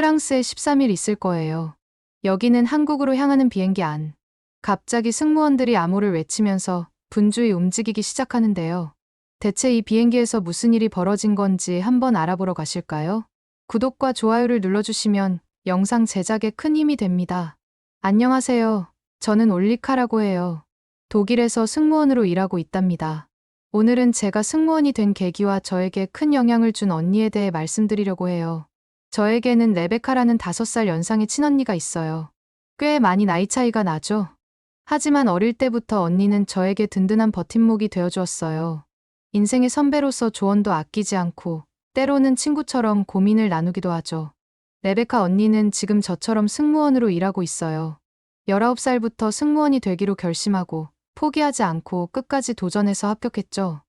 프랑스에 13일 있을 거예요. 여기는 한국으로 향하는 비행기 안. 갑자기 승무원들이 암호를 외치면서 분주히 움직이기 시작하는데요. 대체 이 비행기에서 무슨 일이 벌어진 건지 한번 알아보러 가실까요? 구독과 좋아요를 눌러주시면 영상 제작에 큰 힘이 됩니다. 안녕하세요. 저는 올리카라고 해요. 독일에서 승무원으로 일하고 있답니다. 오늘은 제가 승무원이 된 계기와 저에게 큰 영향을 준 언니에 대해 말씀드리려고 해요. 저에게는 레베카라는 5살 연상의 친언니가 있어요. 꽤 많이 나이 차이가 나죠? 하지만 어릴 때부터 언니는 저에게 든든한 버팀목이 되어주었어요. 인생의 선배로서 조언도 아끼지 않고 때로는 친구처럼 고민을 나누기도 하죠. 레베카 언니는 지금 저처럼 승무원으로 일하고 있어요. 19살부터 승무원이 되기로 결심하고 포기하지 않고 끝까지 도전해서 합격했죠.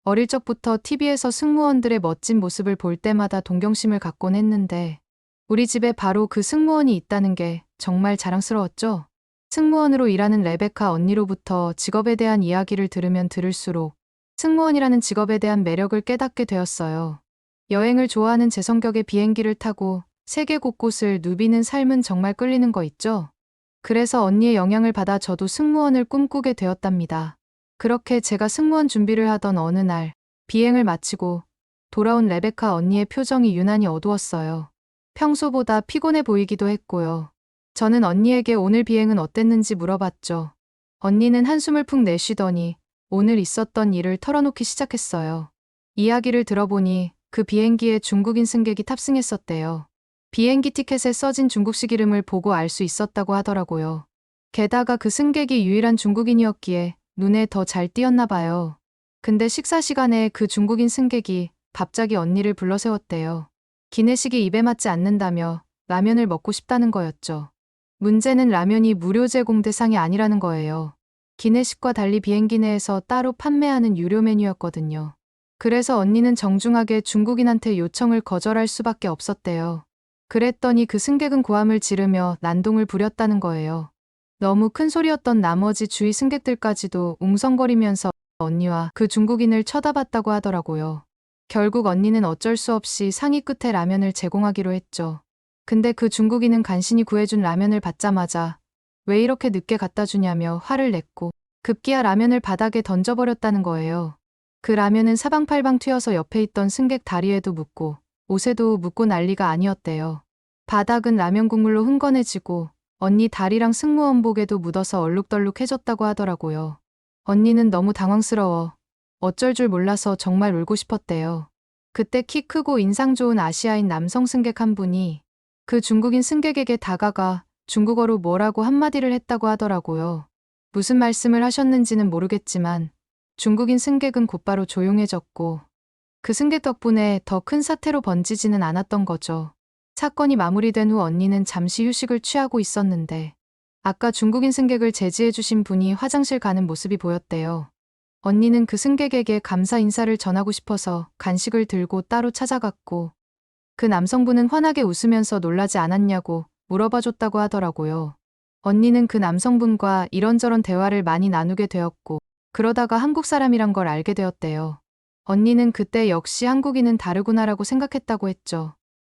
어릴 적부터 TV에서 승무원들의 멋진 모습을 볼 때마다 동경심을 갖곤 했는데 우리 집에 바로 그 승무원이 있다는 게 정말 자랑스러웠죠. 승무원으로 일하는 레베카 언니로부터 직업에 대한 이야기를 들으면 들을수록 승무원이라는 직업에 대한 매력을 깨닫게 되었어요. 여행을 좋아하는 제 성격의 비행기를 타고 세계 곳곳을 누비는 삶은 정말 끌리는 거 있죠? 그래서 언니의 영향을 받아 저도 승무원을 꿈꾸게 되었답니다. 그렇게 제가 승무원 준비를 하던 어느 날 비행을 마치고 돌아온 레베카 언니의 표정이 유난히 어두웠어요. 평소보다 피곤해 보이기도 했고요. 저는 언니에게 오늘 비행은 어땠는지 물어봤죠. 언니는 한숨을 푹 내쉬더니 오늘 있었던 일을 털어놓기 시작했어요. 이야기를 들어보니 그 비행기에 중국인 승객이 탑승했었대요. 비행기 티켓에 써진 중국식 이름을 보고 알 수 있었다고 하더라고요. 게다가 그 승객이 유일한 중국인이었기에 눈에 더 잘 띄었나 봐요. 근데 식사 시간에 그 중국인 승객이 갑자기 언니를 불러 세웠대요. 기내식이 입에 맞지 않는다며 라면을 먹고 싶다는 거였죠. 문제는 라면이 무료 제공 대상이 아니라는 거예요. 기내식과 달리 비행기 내에서 따로 판매하는 유료 메뉴였거든요. 그래서 언니는 정중하게 중국인한테 요청을 거절할 수밖에 없었대요. 그랬더니 그 승객은 고함을 지르며 난동을 부렸다는 거예요. 너무 큰 소리였던 나머지 주위 승객들까지도 웅성거리면서 언니와 그 중국인을 쳐다봤다고 하더라고요. 결국 언니는 어쩔 수 없이 상의 끝에 라면을 제공하기로 했죠. 근데 그 중국인은 간신히 구해준 라면을 받자마자 왜 이렇게 늦게 갖다 주냐며 화를 냈고 급기야 라면을 바닥에 던져버렸다는 거예요. 그 라면은 사방팔방 튀어서 옆에 있던 승객 다리에도 묻고 옷에도 묻고 난리가 아니었대요. 바닥은 라면 국물로 흥건해지고 언니 다리랑 승무원복에도 묻어서 얼룩덜룩해졌다고 하더라고요. 언니는 너무 당황스러워 어쩔 줄 몰라서 정말 울고 싶었대요. 그때 키 크고 인상 좋은 아시아인 남성 승객 한 분이 그 중국인 승객에게 다가가 중국어로 뭐라고 한마디를 했다고 하더라고요. 무슨 말씀을 하셨는지는 모르겠지만 중국인 승객은 곧바로 조용해졌고 그 승객 덕분에 더 큰 사태로 번지지는 않았던 거죠. 사건이 마무리된 후 언니는 잠시 휴식을 취하고 있었는데 아까 중국인 승객을 제지해 주신 분이 화장실 가는 모습이 보였대요. 언니는 그 승객에게 감사 인사를 전하고 싶어서 간식을 들고 따로 찾아갔고 그 남성분은 환하게 웃으면서 놀라지 않았냐고 물어봐줬다고 하더라고요. 언니는 그 남성분과 이런저런 대화를 많이 나누게 되었고 그러다가 한국 사람이란 걸 알게 되었대요. 언니는 그때 역시 한국인은 다르구나라고 생각했다고 했죠.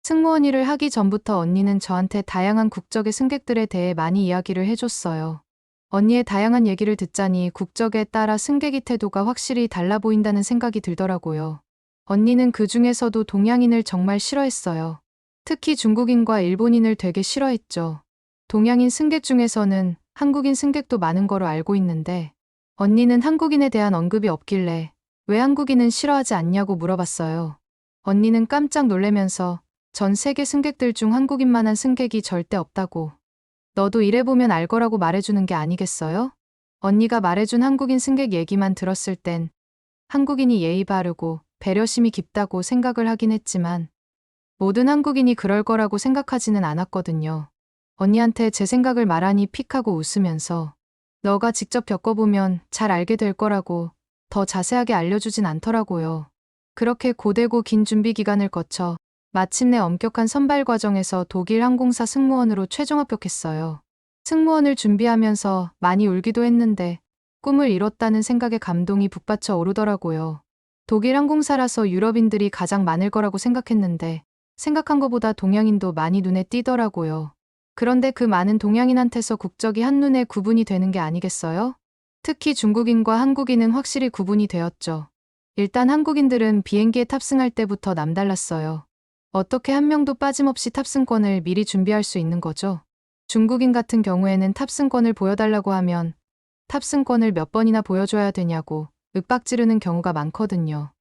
승무원 일을 하기 전부터 언니는 저한테 다양한 국적의 승객들에 대해 많이 이야기를 해줬어요. 언니의 다양한 얘기를 듣자니 국적에 따라 승객의 태도가 확실히 달라 보인다는 생각이 들더라고요. 언니는 그 중에서도 동양인을 정말 싫어했어요. 특히 중국인과 일본인을 되게 싫어했죠. 동양인 승객 중에서는 한국인 승객도 많은 거로 알고 있는데 언니는 한국인에 대한 언급이 없길래 왜 한국인은 싫어하지 않냐고 물어봤어요. 언니는 깜짝 놀라면서 전 세계 승객들 중 한국인만한 승객이 절대 없다고. 너도 일해보면 알 거라고 말해주는 게 아니겠어요? 언니가 말해준 한국인 승객 얘기만 들었을 땐 한국인이 예의 바르고 배려심이 깊다고 생각을 하긴 했지만 모든 한국인이 그럴 거라고 생각하지는 않았거든요. 언니한테 제 생각을 말하니 픽 하고 웃으면서 너가 직접 겪어보면 잘 알게 될 거라고 더 자세하게 알려주진 않더라고요. 그렇게 고되고 긴 준비 기간을 거쳐 마침내 엄격한 선발 과정에서 독일 항공사 승무원으로 최종 합격했어요. 승무원을 준비하면서 많이 울기도 했는데 꿈을 이뤘다는 생각에 감동이 북받쳐 오르더라고요. 독일 항공사라서 유럽인들이 가장 많을 거라고 생각했는데 생각한 것보다 동양인도 많이 눈에 띄더라고요. 그런데 그 많은 동양인한테서 국적이 한눈에 구분이 되는 게 아니겠어요? 특히 중국인과 한국인은 확실히 구분이 되었죠. 일단 한국인들은 비행기에 탑승할 때부터 남달랐어요. 어떻게 한 명도 빠짐없이 탑승권을 미리 준비할 수 있는 거죠? 중국인 같은 경우에는 탑승권을 보여달라고 하면 탑승권을 몇 번이나 보여줘야 되냐고 윽박지르는 경우가 많거든요.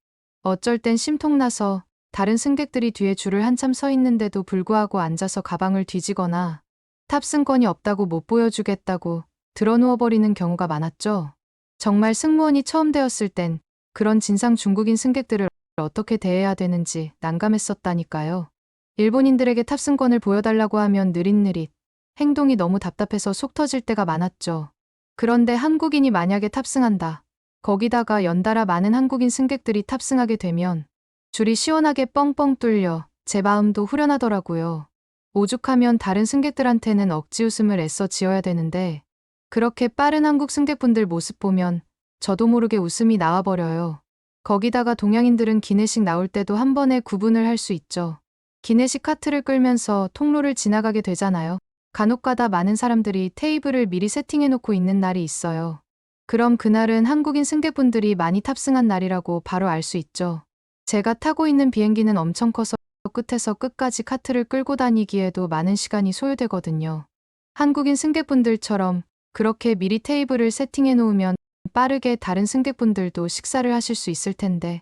어쩔 땐 심통나서 다른 승객들이 뒤에 줄을 한참 서 있는데도 불구하고 앉아서 가방을 뒤지거나 탑승권이 없다고 못 보여주겠다고 드러누워버리는 경우가 많았죠. 정말 승무원이 처음 되었을 땐 그런 진상 중국인 승객들을 어떻게 대해야 되는지 난감했었다니까요. 일본인들에게 탑승권을 보여달라고 하면 느릿느릿, 행동이 너무 답답해서 속 터질 때가 많았죠. 그런데 한국인이 만약에 탑승한다. 거기다가 연달아 많은 한국인 승객들이 탑승하게 되면 줄이 시원하게 뻥뻥 뚫려 제 마음도 후련하더라고요. 오죽하면 다른 승객들한테는 억지 웃음을 애써 지어야 되는데 그렇게 빠른 한국 승객분들 모습 보면 저도 모르게 웃음이 나와버려요. 거기다가 동양인들은 기내식 나올 때도 한 번에 구분을 할 수 있죠. 기내식 카트를 끌면서 통로를 지나가게 되잖아요. 간혹가다 많은 사람들이 테이블을 미리 세팅해놓고 있는 날이 있어요. 그럼 그날은 한국인 승객분들이 많이 탑승한 날이라고 바로 알 수 있죠. 제가 타고 있는 비행기는 엄청 커서 끝에서 끝까지 카트를 끌고 다니기에도 많은 시간이 소요되거든요. 한국인 승객분들처럼 그렇게 미리 테이블을 세팅해 놓으면 빠르게 다른 승객분들도 식사를 하실 수 있을 텐데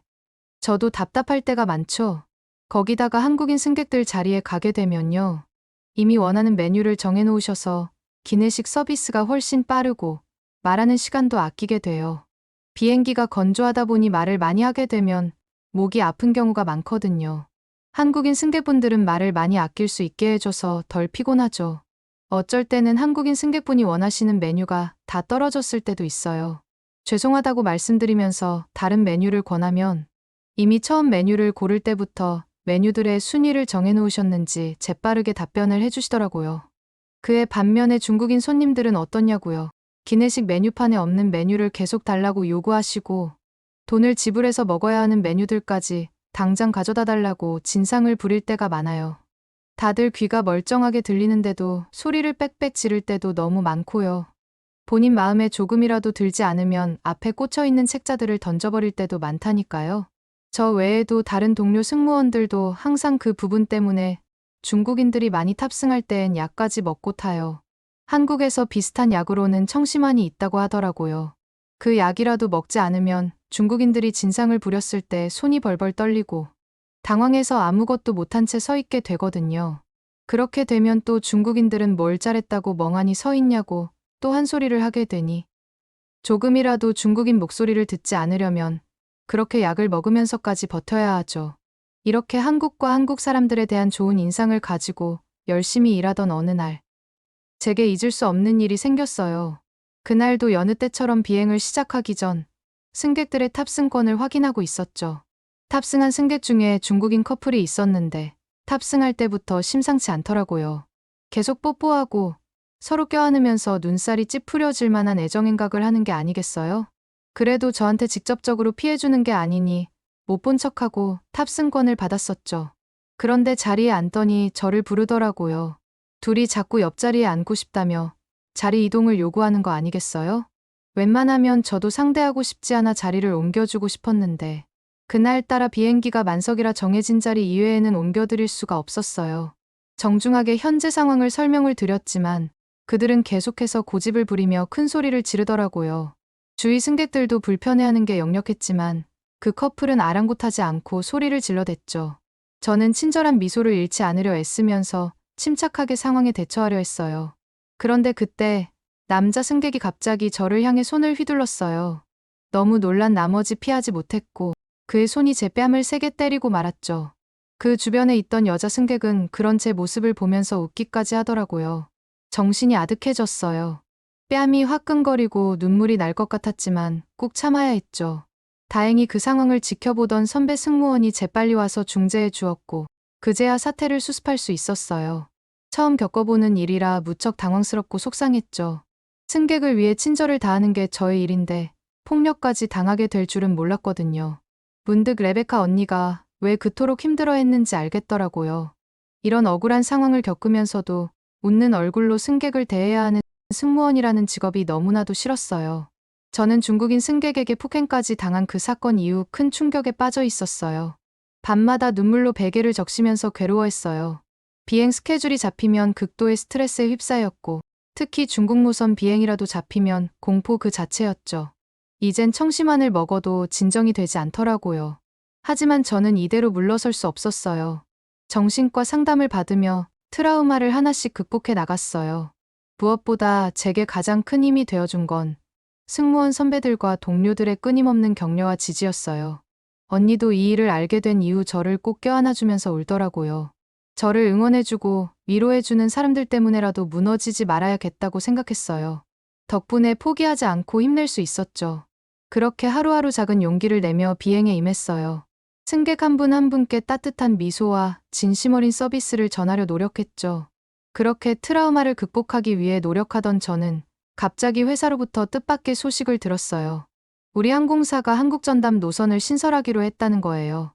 저도 답답할 때가 많죠. 거기다가 한국인 승객들 자리에 가게 되면요. 이미 원하는 메뉴를 정해 놓으셔서 기내식 서비스가 훨씬 빠르고 말하는 시간도 아끼게 돼요. 비행기가 건조하다 보니 말을 많이 하게 되면 목이 아픈 경우가 많거든요. 한국인 승객분들은 말을 많이 아낄 수 있게 해줘서 덜 피곤하죠. 어쩔 때는 한국인 승객분이 원하시는 메뉴가 다 떨어졌을 때도 있어요. 죄송하다고 말씀드리면서 다른 메뉴를 권하면 이미 처음 메뉴를 고를 때부터 메뉴들의 순위를 정해놓으셨는지 재빠르게 답변을 해주시더라고요. 그에 반면에 중국인 손님들은 어떠냐고요. 기내식 메뉴판에 없는 메뉴를 계속 달라고 요구하시고 돈을 지불해서 먹어야 하는 메뉴들까지 당장 가져다 달라고 진상을 부릴 때가 많아요. 다들 귀가 멀쩡하게 들리는데도 소리를 빽빽 지를 때도 너무 많고요. 본인 마음에 조금이라도 들지 않으면 앞에 꽂혀있는 책자들을 던져버릴 때도 많다니까요. 저 외에도 다른 동료 승무원들도 항상 그 부분 때문에 중국인들이 많이 탑승할 땐 약까지 먹고 타요. 한국에서 비슷한 약으로는 청심환이 있다고 하더라고요. 그 약이라도 먹지 않으면 중국인들이 진상을 부렸을 때 손이 벌벌 떨리고 당황해서 아무것도 못한 채 서 있게 되거든요. 그렇게 되면 또 중국인들은 뭘 잘했다고 멍하니 서 있냐고 또 한 소리를 하게 되니 조금이라도 중국인 목소리를 듣지 않으려면 그렇게 약을 먹으면서까지 버텨야 하죠. 이렇게 한국과 한국 사람들에 대한 좋은 인상을 가지고 열심히 일하던 어느 날 제게 잊을 수 없는 일이 생겼어요. 그날도 여느 때처럼 비행을 시작하기 전 승객들의 탑승권을 확인하고 있었죠. 탑승한 승객 중에 중국인 커플이 있었는데 탑승할 때부터 심상치 않더라고요. 계속 뽀뽀하고 서로 껴안으면서 눈살이 찌푸려질 만한 애정행각을 하는 게 아니겠어요? 그래도 저한테 직접적으로 피해주는 게 아니니 못 본 척하고 탑승권을 받았었죠. 그런데 자리에 앉더니 저를 부르더라고요. 둘이 자꾸 옆자리에 앉고 싶다며 자리 이동을 요구하는 거 아니겠어요? 웬만하면 저도 상대하고 싶지 않아 자리를 옮겨주고 싶었는데 그날따라 비행기가 만석이라 정해진 자리 이외에는 옮겨드릴 수가 없었어요. 정중하게 현재 상황을 설명을 드렸지만 그들은 계속해서 고집을 부리며 큰 소리를 지르더라고요. 주위 승객들도 불편해하는 게 역력했지만 그 커플은 아랑곳하지 않고 소리를 질러댔죠. 저는 친절한 미소를 잃지 않으려 애쓰면서 침착하게 상황에 대처하려 했어요. 그런데 그때 남자 승객이 갑자기 저를 향해 손을 휘둘렀어요. 너무 놀란 나머지 피하지 못했고 그의 손이 제 뺨을 세게 때리고 말았죠. 그 주변에 있던 여자 승객은 그런 제 모습을 보면서 웃기까지 하더라고요. 정신이 아득해졌어요. 뺨이 화끈거리고 눈물이 날 것 같았지만 꾹 참아야 했죠. 다행히 그 상황을 지켜보던 선배 승무원이 재빨리 와서 중재해 주었고 그제야 사태를 수습할 수 있었어요. 처음 겪어보는 일이라 무척 당황스럽고 속상했죠. 승객을 위해 친절을 다하는 게 저의 일인데 폭력까지 당하게 될 줄은 몰랐거든요. 문득 레베카 언니가 왜 그토록 힘들어했는지 알겠더라고요. 이런 억울한 상황을 겪으면서도 웃는 얼굴로 승객을 대해야 하는 승무원이라는 직업이 너무나도 싫었어요. 저는 중국인 승객에게 폭행까지 당한 그 사건 이후 큰 충격에 빠져 있었어요. 밤마다 눈물로 베개를 적시면서 괴로워했어요. 비행 스케줄이 잡히면 극도의 스트레스에 휩싸였고, 특히 중국 무선 비행이라도 잡히면 공포 그 자체였죠. 이젠 청심환을 먹어도 진정이 되지 않더라고요. 하지만 저는 이대로 물러설 수 없었어요. 정신과 상담을 받으며 트라우마를 하나씩 극복해 나갔어요. 무엇보다 제게 가장 큰 힘이 되어준 건 승무원 선배들과 동료들의 끊임없는 격려와 지지였어요. 언니도 이 일을 알게 된 이후 저를 꼭 껴안아주면서 울더라고요. 저를 응원해주고 위로해주는 사람들 때문에라도 무너지지 말아야겠다고 생각했어요. 덕분에 포기하지 않고 힘낼 수 있었죠. 그렇게 하루하루 작은 용기를 내며 비행에 임했어요. 승객 한 분 한 분께 따뜻한 미소와 진심 어린 서비스를 전하려 노력했죠. 그렇게 트라우마를 극복하기 위해 노력하던 저는 갑자기 회사로부터 뜻밖의 소식을 들었어요. 우리 항공사가 한국전담 노선을 신설하기로 했다는 거예요.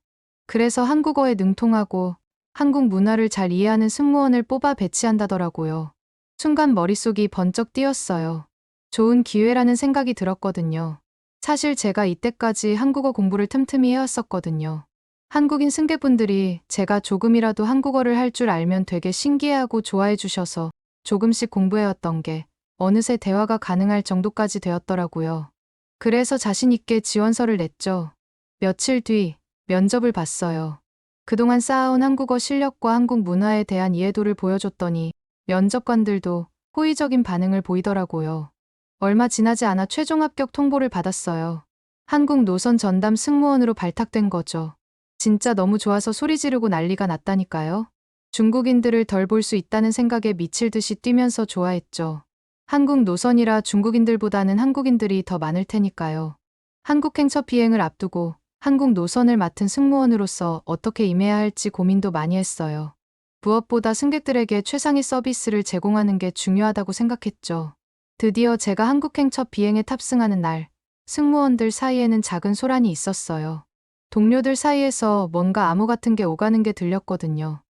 그래서 한국어에 능통하고 한국 문화를 잘 이해하는 승무원을 뽑아 배치한다더라고요. 순간 머릿속이 번쩍 뛰었어요. 좋은 기회라는 생각이 들었거든요. 사실 제가 이때까지 한국어 공부를 틈틈이 해왔었거든요. 한국인 승객분들이 제가 조금이라도 한국어를 할 줄 알면 되게 신기해하고 좋아해 주셔서 조금씩 공부해왔던 게 어느새 대화가 가능할 정도까지 되었더라고요. 그래서 자신 있게 지원서를 냈죠. 며칠 뒤 면접을 봤어요. 그동안 쌓아온 한국어 실력과 한국 문화에 대한 이해도를 보여줬더니 면접관들도 호의적인 반응을 보이더라고요. 얼마 지나지 않아 최종 합격 통보를 받았어요. 한국 노선 전담 승무원으로 발탁된 거죠. 진짜 너무 좋아서 소리 지르고 난리가 났다니까요. 중국인들을 덜 볼 수 있다는 생각에 미칠 듯이 뛰면서 좋아했죠. 한국 노선이라 중국인들보다는 한국인들이 더 많을 테니까요. 한국행 첫 비행을 앞두고 한국 노선을 맡은 승무원으로서 어떻게 임해야 할지 고민도 많이 했어요. 무엇보다 승객들에게 최상의 서비스를 제공하는 게 중요하다고 생각했죠. 드디어 제가 한국행 첫 비행에 탑승하는 날, 승무원들 사이에는 작은 소란이 있었어요. 동료들 사이에서 뭔가 암호 같은 게 오가는 게 들렸거든요.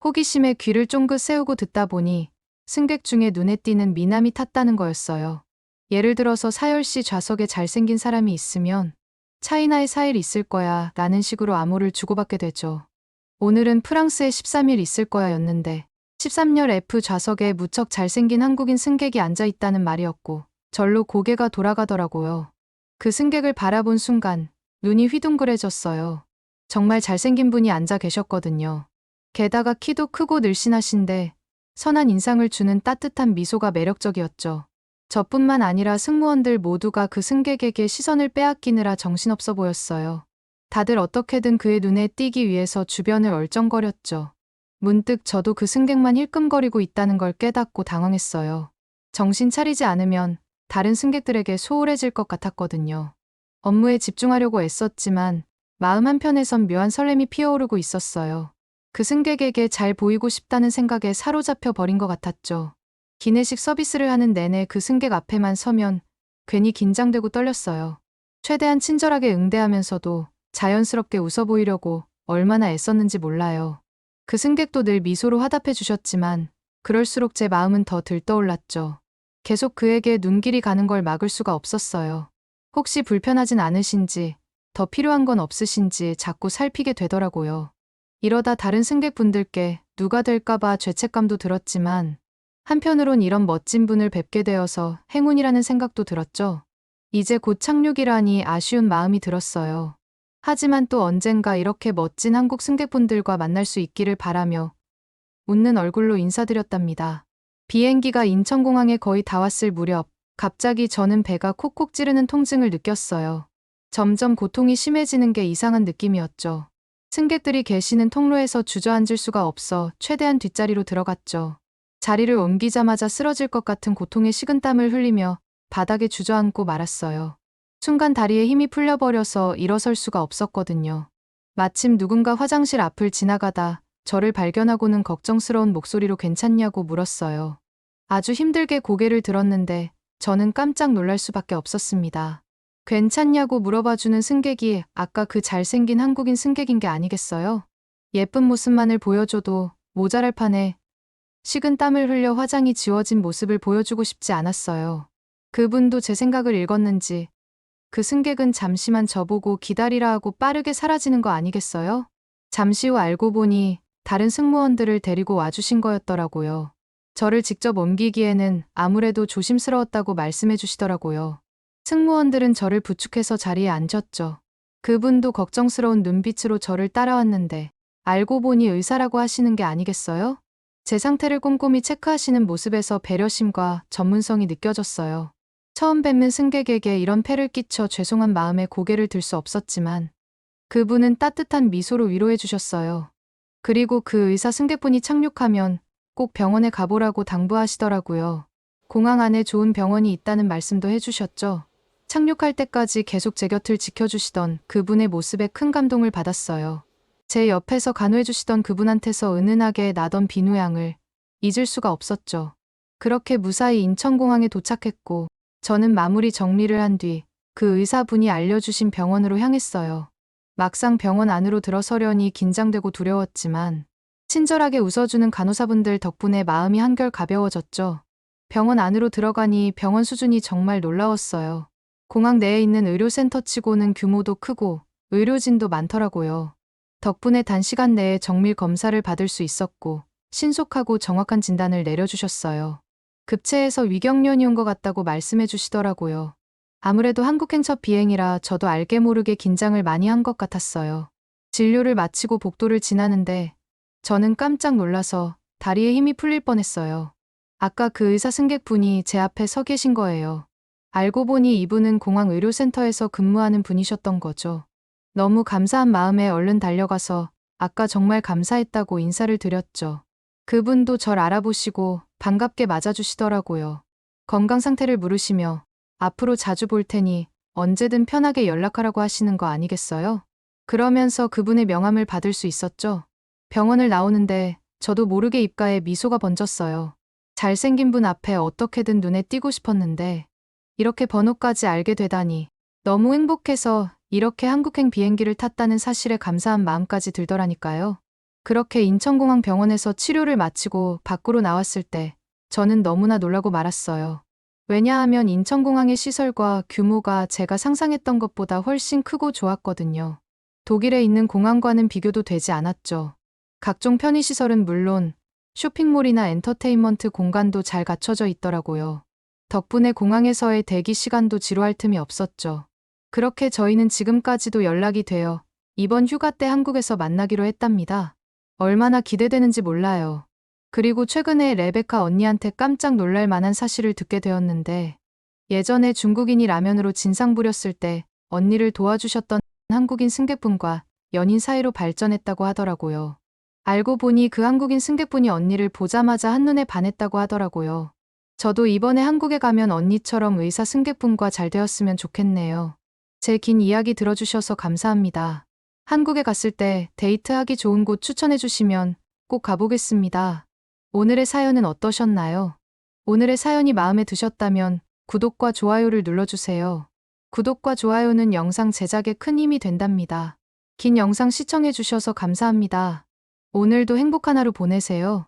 호기심에 귀를 쫑긋 세우고 듣다 보니 승객 중에 눈에 띄는 미남이 탔다는 거였어요. 예를 들어서 사열 씨 좌석에 잘생긴 사람이 있으면 차이나에 4일 있을 거야 라는 식으로 암호를 주고받게 되죠. 오늘은 프랑스에 13일 있을 거야 였는데 13열 F 좌석에 무척 잘생긴 한국인 승객이 앉아 있다는 말이었고 절로 고개가 돌아가더라고요. 그 승객을 바라본 순간 눈이 휘둥그레졌어요. 정말 잘생긴 분이 앉아 계셨거든요. 게다가 키도 크고 늘씬하신데 선한 인상을 주는 따뜻한 미소가 매력적이었죠. 저뿐만 아니라 승무원들 모두가 그 승객에게 시선을 빼앗기느라 정신없어 보였어요. 다들 어떻게든 그의 눈에 띄기 위해서 주변을 얼쩡거렸죠. 문득 저도 그 승객만 힐끔거리고 있다는 걸 깨닫고 당황했어요. 정신 차리지 않으면 다른 승객들에게 소홀해질 것 같았거든요. 업무에 집중하려고 애썼지만 마음 한편에선 묘한 설렘이 피어오르고 있었어요. 그 승객에게 잘 보이고 싶다는 생각에 사로잡혀 버린 것 같았죠. 기내식 서비스를 하는 내내 그 승객 앞에만 서면 괜히 긴장되고 떨렸어요. 최대한 친절하게 응대하면서도 자연스럽게 웃어 보이려고 얼마나 애썼는지 몰라요. 그 승객도 늘 미소로 화답해 주셨지만 그럴수록 제 마음은 더 들떠올랐죠. 계속 그에게 눈길이 가는 걸 막을 수가 없었어요. 혹시 불편하진 않으신지, 더 필요한 건 없으신지 자꾸 살피게 되더라고요. 이러다 다른 승객분들께 누가 될까봐 죄책감도 들었지만 한편으론 이런 멋진 분을 뵙게 되어서 행운이라는 생각도 들었죠. 이제 곧 착륙이라니 아쉬운 마음이 들었어요. 하지만 또 언젠가 이렇게 멋진 한국 승객분들과 만날 수 있기를 바라며 웃는 얼굴로 인사드렸답니다. 비행기가 인천공항에 거의 다 왔을 무렵 갑자기 저는 배가 콕콕 찌르는 통증을 느꼈어요. 점점 고통이 심해지는 게 이상한 느낌이었죠. 승객들이 계시는 통로에서 주저앉을 수가 없어 최대한 뒷자리로 들어갔죠. 자리를 옮기자마자 쓰러질 것 같은 고통의 식은땀을 흘리며 바닥에 주저앉고 말았어요. 순간 다리에 힘이 풀려버려서 일어설 수가 없었거든요. 마침 누군가 화장실 앞을 지나가다 저를 발견하고는 걱정스러운 목소리로 괜찮냐고 물었어요. 아주 힘들게 고개를 들었는데 저는 깜짝 놀랄 수밖에 없었습니다. 괜찮냐고 물어봐주는 승객이 아까 그 잘생긴 한국인 승객인 게 아니겠어요? 예쁜 모습만을 보여줘도 모자랄 판에 식은 땀을 흘려 화장이 지워진 모습을 보여주고 싶지 않았어요. 그분도 제 생각을 읽었는지 그 승객은 잠시만 저보고 기다리라 하고 빠르게 사라지는 거 아니겠어요? 잠시 후 알고 보니 다른 승무원들을 데리고 와주신 거였더라고요. 저를 직접 옮기기에는 아무래도 조심스러웠다고 말씀해 주시더라고요. 승무원들은 저를 부축해서 자리에 앉혔죠. 그분도 걱정스러운 눈빛으로 저를 따라왔는데 알고 보니 의사라고 하시는 게 아니겠어요? 제 상태를 꼼꼼히 체크하시는 모습에서 배려심과 전문성이 느껴졌어요. 처음 뵙는 승객에게 이런 폐를 끼쳐 죄송한 마음에 고개를 들 수 없었지만 그분은 따뜻한 미소로 위로해 주셨어요. 그리고 그 의사 승객분이 착륙하면 꼭 병원에 가보라고 당부하시더라고요. 공항 안에 좋은 병원이 있다는 말씀도 해주셨죠. 착륙할 때까지 계속 제 곁을 지켜주시던 그분의 모습에 큰 감동을 받았어요. 제 옆에서 간호해주시던 그분한테서 은은하게 나던 비누향을 잊을 수가 없었죠. 그렇게 무사히 인천공항에 도착했고 저는 마무리 정리를 한 뒤 그 의사분이 알려주신 병원으로 향했어요. 막상 병원 안으로 들어서려니 긴장되고 두려웠지만 친절하게 웃어주는 간호사분들 덕분에 마음이 한결 가벼워졌죠. 병원 안으로 들어가니 병원 수준이 정말 놀라웠어요. 공항 내에 있는 의료센터치고는 규모도 크고 의료진도 많더라고요. 덕분에 단시간 내에 정밀 검사를 받을 수 있었고 신속하고 정확한 진단을 내려주셨어요. 급체에서 위경련이 온 것 같다고 말씀해 주시더라고요. 아무래도 한국행 첫 비행이라 저도 알게 모르게 긴장을 많이 한 것 같았어요. 진료를 마치고 복도를 지나는데 저는 깜짝 놀라서 다리에 힘이 풀릴 뻔했어요. 아까 그 의사 승객분이 제 앞에 서 계신 거예요. 알고 보니 이분은 공항 의료센터에서 근무하는 분이셨던 거죠. 너무 감사한 마음에 얼른 달려가서 아까 정말 감사했다고 인사를 드렸죠. 그분도 절 알아보시고 반갑게 맞아주시더라고요. 건강 상태를 물으시며 앞으로 자주 볼 테니 언제든 편하게 연락하라고 하시는 거 아니겠어요? 그러면서 그분의 명함을 받을 수 있었죠. 병원을 나오는데 저도 모르게 입가에 미소가 번졌어요. 잘생긴 분 앞에 어떻게든 눈에 띄고 싶었는데 이렇게 번호까지 알게 되다니 너무 행복해서 이렇게 한국행 비행기를 탔다는 사실에 감사한 마음까지 들더라니까요. 그렇게 인천공항 병원에서 치료를 마치고 밖으로 나왔을 때 저는 너무나 놀라고 말았어요. 왜냐하면 인천공항의 시설과 규모가 제가 상상했던 것보다 훨씬 크고 좋았거든요. 독일에 있는 공항과는 비교도 되지 않았죠. 각종 편의시설은 물론 쇼핑몰이나 엔터테인먼트 공간도 잘 갖춰져 있더라고요. 덕분에 공항에서의 대기 시간도 지루할 틈이 없었죠. 그렇게 저희는 지금까지도 연락이 되어 이번 휴가 때 한국에서 만나기로 했답니다. 얼마나 기대되는지 몰라요. 그리고 최근에 레베카 언니한테 깜짝 놀랄 만한 사실을 듣게 되었는데 예전에 중국인이 라면으로 진상 부렸을 때 언니를 도와주셨던 한국인 승객분과 연인 사이로 발전했다고 하더라고요. 알고 보니 그 한국인 승객분이 언니를 보자마자 한눈에 반했다고 하더라고요. 저도 이번에 한국에 가면 언니처럼 의사 승객분과 잘 되었으면 좋겠네요. 제 긴 이야기 들어주셔서 감사합니다. 한국에 갔을 때 데이트하기 좋은 곳 추천해 주시면 꼭 가보겠습니다. 오늘의 사연은 어떠셨나요? 오늘의 사연이 마음에 드셨다면 구독과 좋아요를 눌러주세요. 구독과 좋아요는 영상 제작에 큰 힘이 된답니다. 긴 영상 시청해 주셔서 감사합니다. 오늘도 행복한 하루 보내세요.